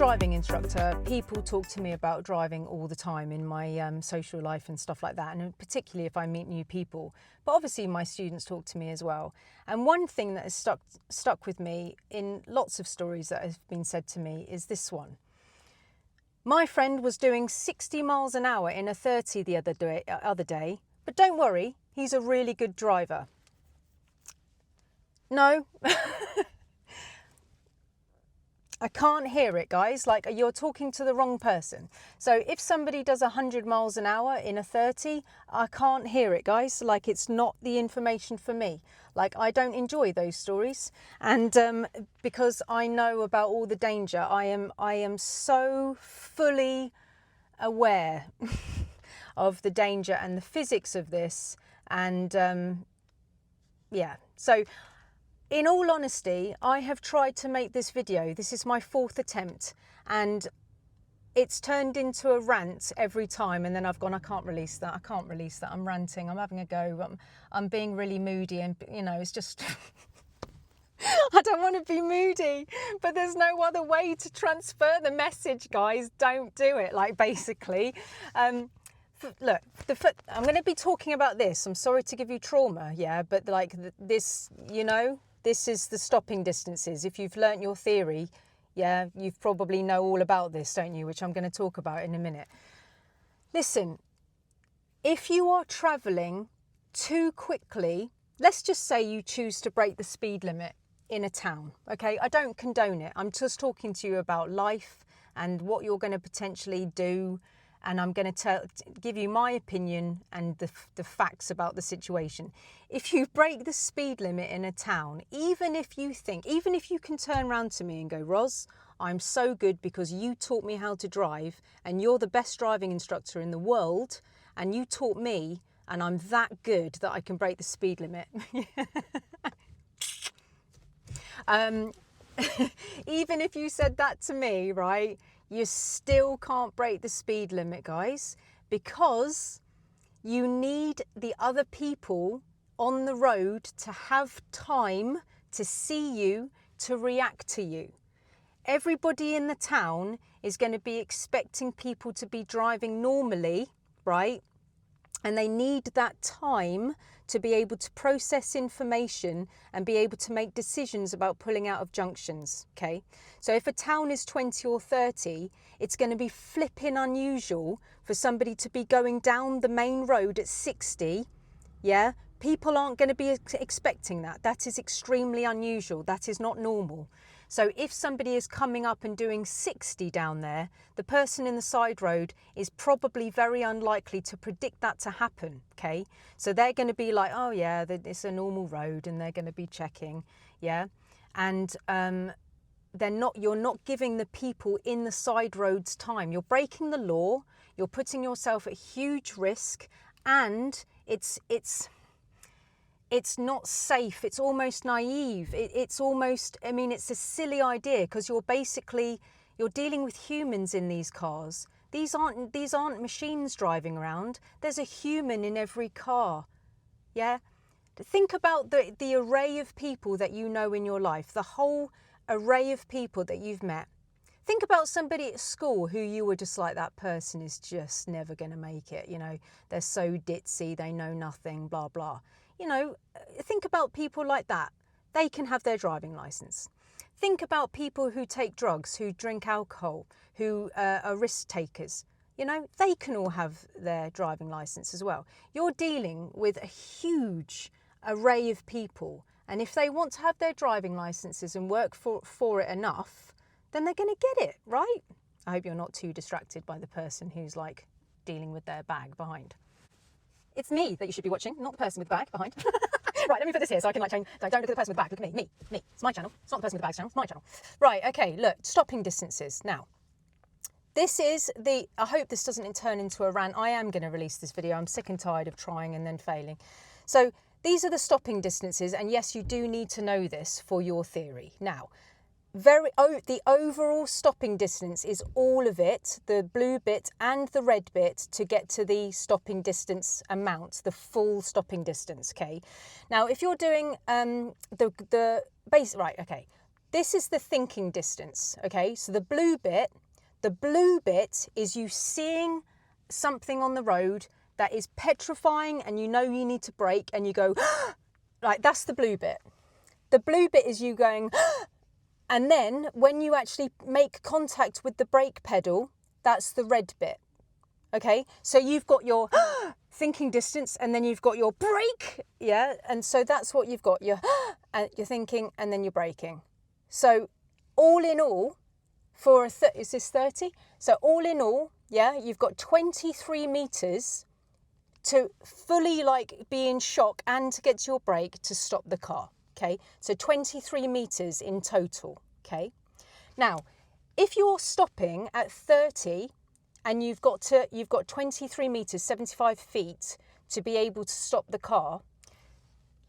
driving instructor, people talk to me about driving all the time in my social life and stuff like that, and particularly if I meet new people. But obviously my students talk to me as well. And one thing that has stuck with me in lots of stories that have been said to me is this one. My friend was doing 60 miles an hour in a 30 the other day, but don't worry, he's a really good driver. No. I can't hear it, guys. Like, you're talking to the wrong person. So if somebody does 100 miles an hour in a 30, I can't hear it, guys. Like, it's not the information for me. Like, I don't enjoy those stories. And because I know about all the danger, I am so fully aware of the danger and the physics of this. And yeah, so in all honesty, I have tried to make this video. This is my 4th attempt, and it's turned into a rant every time, and then I've gone, I can't release that, I'm ranting, I'm having a go, I'm being really moody, and you know, it's just I don't want to be moody, but there's no other way to transfer the message, guys. Don't do it, like, basically. Look, I'm going to be talking about this. I'm sorry to give you trauma, yeah, but like this, you know, this is the stopping distances. If you've learnt your theory, yeah, you probably know all about this, don't you? Which I'm going to talk about in a minute. Listen, if you are travelling too quickly, let's just say you choose to break the speed limit in a town, okay? I don't condone it. I'm just talking to you about life and what you're going to potentially do. And I'm going to give you my opinion and the facts about the situation. If you break the speed limit in a town, even if you can turn around to me and go, Roz, I'm so good because you taught me how to drive and you're the best driving instructor in the world and you taught me and I'm that good that I can break the speed limit. Even if you said that to me, right? You still can't break the speed limit, guys, because you need the other people on the road to have time to see you, to react to you. Everybody in the town is going to be expecting people to be driving normally, right? And they need that time to be able to process information and be able to make decisions about pulling out of junctions, okay? So if a town is 20 or 30, it's going to be flipping unusual for somebody to be going down the main road at 60, yeah? People aren't going to be expecting that. That is extremely unusual. That is not normal. So if somebody is coming up and doing 60 down there, the person in the side road is probably very unlikely to predict that to happen, okay? So they're going to be like, oh yeah, it's a normal road, and they're going to be checking, yeah? And you're not giving the people in the side roads time. You're breaking the law, you're putting yourself at huge risk, and it's not safe. It's almost naive. It's almost, I mean, it's a silly idea because you're dealing with humans in these cars. These aren't machines driving around. There's a human in every car. Yeah? Think about the array of people that you know in your life, the whole array of people that you've met. Think about somebody at school who you were just like, that person is just never going to make it. You know, they're so ditzy, they know nothing, blah, blah. You know, think about people like that. They can have their driving license. Think about people who take drugs, who drink alcohol, who are risk takers. You know, they can all have their driving license as well. You're dealing with a huge array of people. And if they want to have their driving licenses and work for it enough, then they're going to get it, right? I hope you're not too distracted by the person who's like dealing with their bag behind. It's me that you should be watching, not the person with the bag behind. Right, let me put this here so I can like change. Don't look at the person with the bag, look at me. It's my channel. It's not the person with the bag's channel, it's my channel. Right, okay, look, stopping distances. Now, this is I hope this doesn't turn into a rant. I am going to release this video. I'm sick and tired of trying and then failing. So these are the stopping distances, and yes, you do need to know this for your theory. Now, the overall stopping distance is all of it, the blue bit and the red bit, to get to the stopping distance amount, the full stopping distance, okay? Now, if you're doing the base, right, okay, this is the thinking distance, okay? So the blue bit is you seeing something on the road that is petrifying and you know you need to brake and you go, like, that's the blue bit. The blue bit is you going, and then when you actually make contact with the brake pedal, that's the red bit, okay? So you've got your thinking distance and then you've got your brake, yeah? And so that's what you've got, you're thinking and then you're braking. So all in all, is this 30? So all in all, yeah, you've got 23 meters to fully like be in shock and to get to your brake to stop the car, okay? So 23 meters in total, okay? Now, if you're stopping at 30 and you've got 23 meters, 75 feet to be able to stop the car,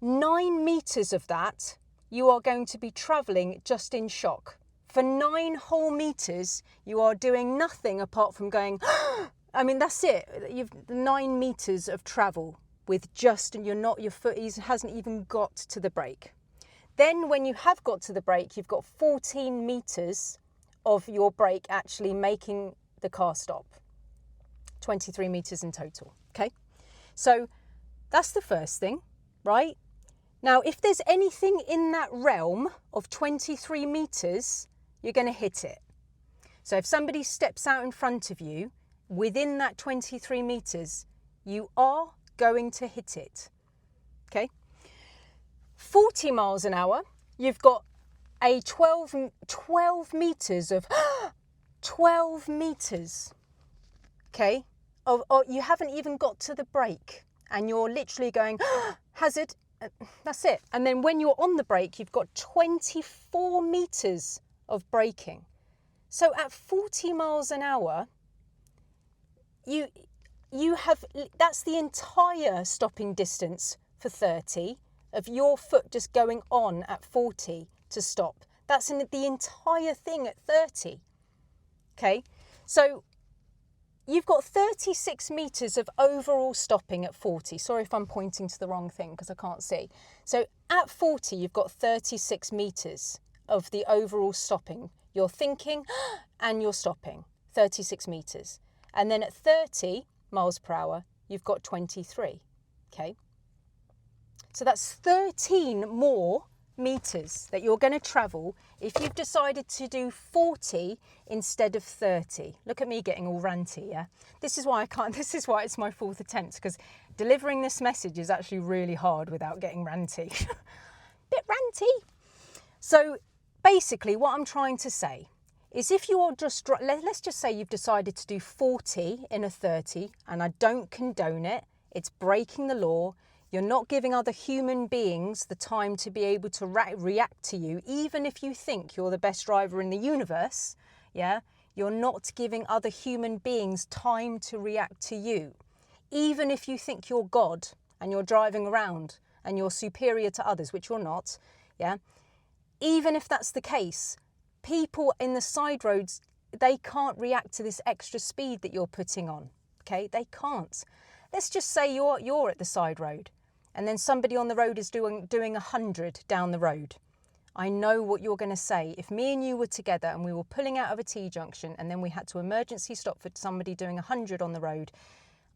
9 meters of that you are going to be traveling just in shock. For 9 whole meters, you are doing nothing apart from going, I mean, that's it. You've 9 meters of travel with just, and your foot hasn't even got to the brake. Then when you have got to the brake, you've got 14 meters of your brake actually making the car stop. 23 meters in total, okay? So that's the first thing, right? Now, if there's anything in that realm of 23 meters, you're going to hit it. So if somebody steps out in front of you within that 23 meters, you are going to hit it, okay? 40 miles an hour, you've got a 12 meters of 12 meters, okay? You haven't even got to the brake and you're literally going, hazard, that's it. And then when you're on the brake, you've got 24 meters of braking. So at 40 miles an hour, you have, that's the entire stopping distance for 30 of your foot just going on at 40 to stop. That's the entire thing at 30. Okay, so you've got 36 meters of overall stopping at 40. Sorry if I'm pointing to the wrong thing because I can't see. So at 40, you've got 36 meters of the overall stopping. You're thinking and you're stopping, 36 meters. And then at 30 miles per hour, you've got 23, okay? So that's 13 more meters that you're going to travel if you've decided to do 40 instead of 30. Look at me getting all ranty, yeah? This is why it's my 4th attempt, because delivering this message is actually really hard without getting ranty. Bit ranty. So basically what I'm trying to say is if you're just, let's just say you've decided to do 40 in a 30, and I don't condone it, it's breaking the law. You're not giving other human beings the time to be able to react to you, even if you think you're the best driver in the universe, yeah? You're not giving other human beings time to react to you. Even if you think you're God and you're driving around and you're superior to others, which you're not, yeah? Even if that's the case, people in the side roads, they can't react to this extra speed that you're putting on, okay? They can't. Let's just say you're at the side road and then somebody on the road is doing 100 down the road. I know what you're going to say. If me and you were together and we were pulling out of a T-junction and then we had to emergency stop for somebody doing 100 on the road,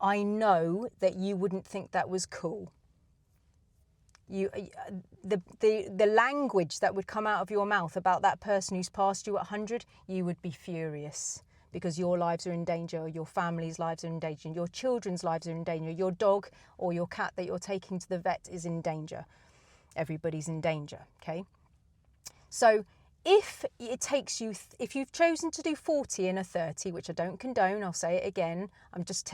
I know that you wouldn't think that was cool. The language that would come out of your mouth about that person who's passed you at 100, you would be furious because your lives are in danger, your family's lives are in danger, your children's lives are in danger, your dog or your cat that you're taking to the vet is in danger. Everybody's in danger, okay? So if it takes you, if you've chosen to do 40 in a 30, which I don't condone, I'll say it again, I'm just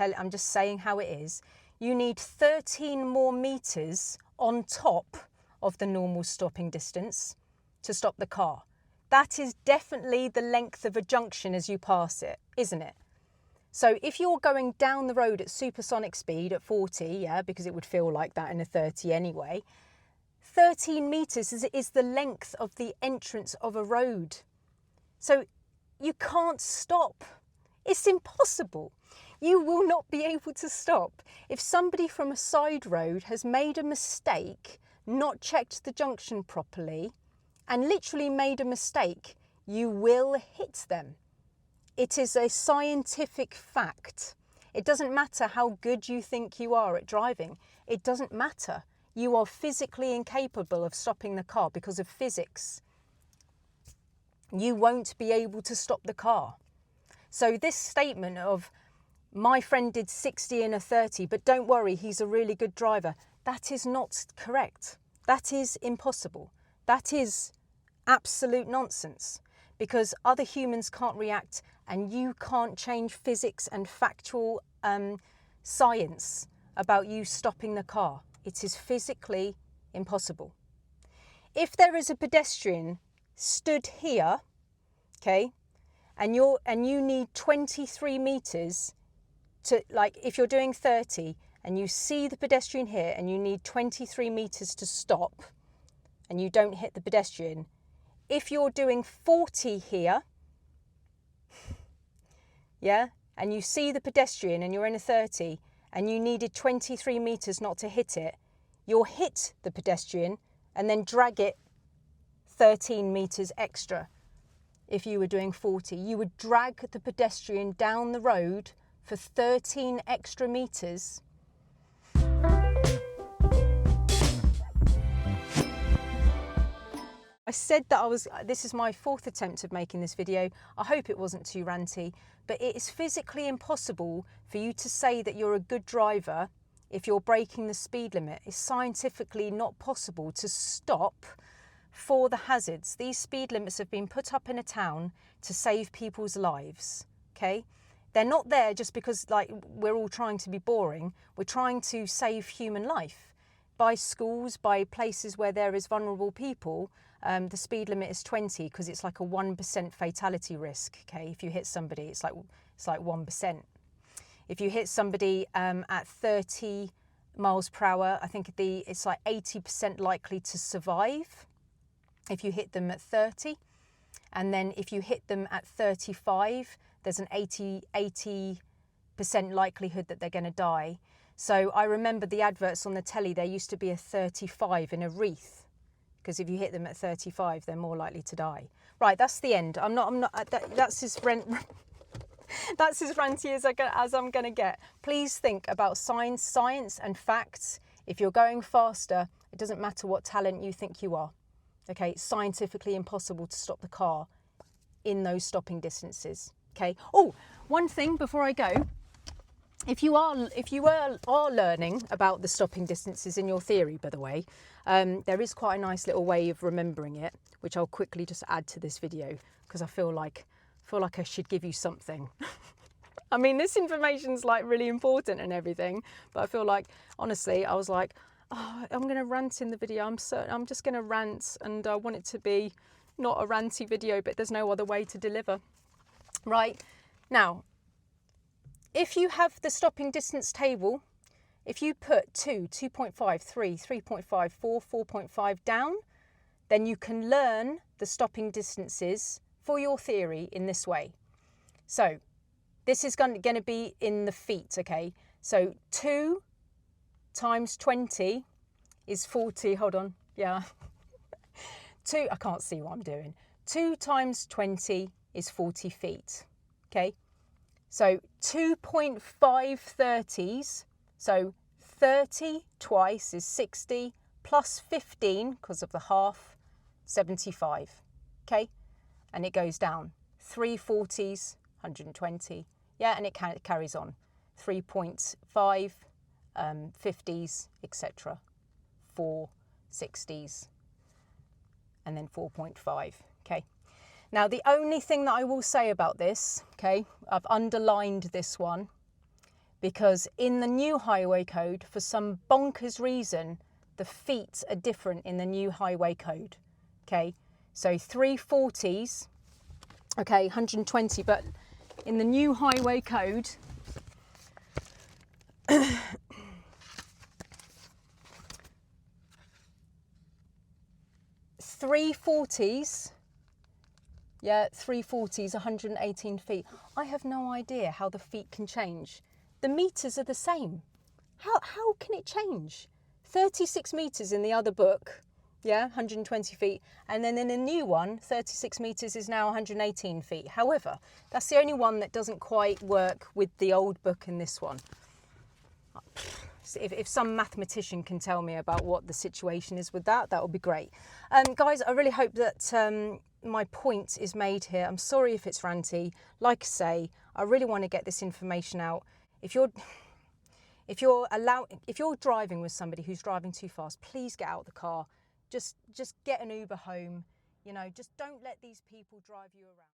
saying how it is, you need 13 more meters on top of the normal stopping distance to stop the car. That is definitely the length of a junction as you pass it, isn't it? So if you're going down the road at supersonic speed at 40, yeah, because it would feel like that in a 30 anyway, 13 meters is the length of the entrance of a road. So you can't stop. It's impossible. You will not be able to stop. If somebody from a side road has made a mistake, not checked the junction properly, and literally made a mistake, you will hit them. It is a scientific fact. It doesn't matter how good you think you are at driving. It doesn't matter. You are physically incapable of stopping the car because of physics. You won't be able to stop the car. So this statement of, my friend did 60 in a 30, but don't worry, he's a really good driver, that is not correct. That is impossible. That is absolute nonsense, because other humans can't react, and you can't change physics and factual science about you stopping the car. It is physically impossible. If there is a pedestrian stood here, okay, and you need 23 meters to, like, if you're doing 30 and you see the pedestrian here and you need 23 meters to stop and you don't hit the pedestrian, if you're doing 40 here, yeah, and you see the pedestrian and you're in a 30 and you needed 23 meters not to hit it, you'll hit the pedestrian and then drag it 13 meters extra. If you were doing 40, you would drag the pedestrian down the road for 13 extra meters. I said that this is my 4th attempt of making this video. I hope it wasn't too ranty, but it is physically impossible for you to say that you're a good driver if you're breaking the speed limit. It's scientifically not possible to stop for the hazards. These speed limits have been put up in a town to save people's lives, okay? They're not there just because, like, we're all trying to be boring. We're trying to save human life. By schools, by places where there is vulnerable people, the speed limit is 20 because it's like a 1% fatality risk, okay? If you hit somebody, it's like 1%. If you hit somebody at 30 miles per hour, I think it's like 80% likely to survive if you hit them at 30. And then if you hit them at 35, there's an 80% likelihood that they're going to die. So I remember the adverts on the telly, there used to be a 35 in a wreath, because if you hit them at 35, they're more likely to die. Right, that's the end. That's as ranty as I'm going to get. Please think about science and facts. If you're going faster, it doesn't matter what talent you think you are. Okay, it's scientifically impossible to stop the car in those stopping distances. Okay. Oh, one thing before I go. If you are learning about the stopping distances in your theory, by the way, there is quite a nice little way of remembering it, which I'll quickly just add to this video because I feel like I should give you something. I mean, this information's like really important and everything, but I feel like, honestly, I was like, oh, I'm going to rant in the video. I'm just going to rant, and I want it to be not a ranty video, but there's no other way to deliver. Right now, if you have the stopping distance table, if you put 2, 2.5, 3, 3.5, 4, 4.5 down, then you can learn the stopping distances for your theory in this way. So this is going to be in the feet, okay? So 2 times 20 is 40. Hold on, yeah. 2, I can't see what I'm doing. 2 times 20 is 40 feet, okay? So 2.5 30s, so 30 twice is 60, plus 15, because of the half, 75, okay? And it goes down. 3 40s, 120, yeah, and it carries on. 3.5, 50s, etc. 4 60s, and then 4.5, okay? Now, the only thing that I will say about this, okay, I've underlined this one, because in the new highway code, for some bonkers reason, the feet are different in the new highway code, okay? So 340s, okay, 120, but in the new highway code, 340s, yeah, 340s, 118 feet. I have no idea how the feet can change. The meters are the same. How can it change? 36 meters in the other book, yeah, 120 feet. And then in the new one, 36 meters is now 118 feet. However, that's the only one that doesn't quite work with the old book and this one. If some mathematician can tell me about what the situation is with that, that would be great. Guys, I really hope that my point is made here. I'm sorry if it's ranty. Like I say, I really want to get this information out. If you're driving with somebody who's driving too fast, please get out of the car. Just get an Uber home. You know, just don't let these people drive you around.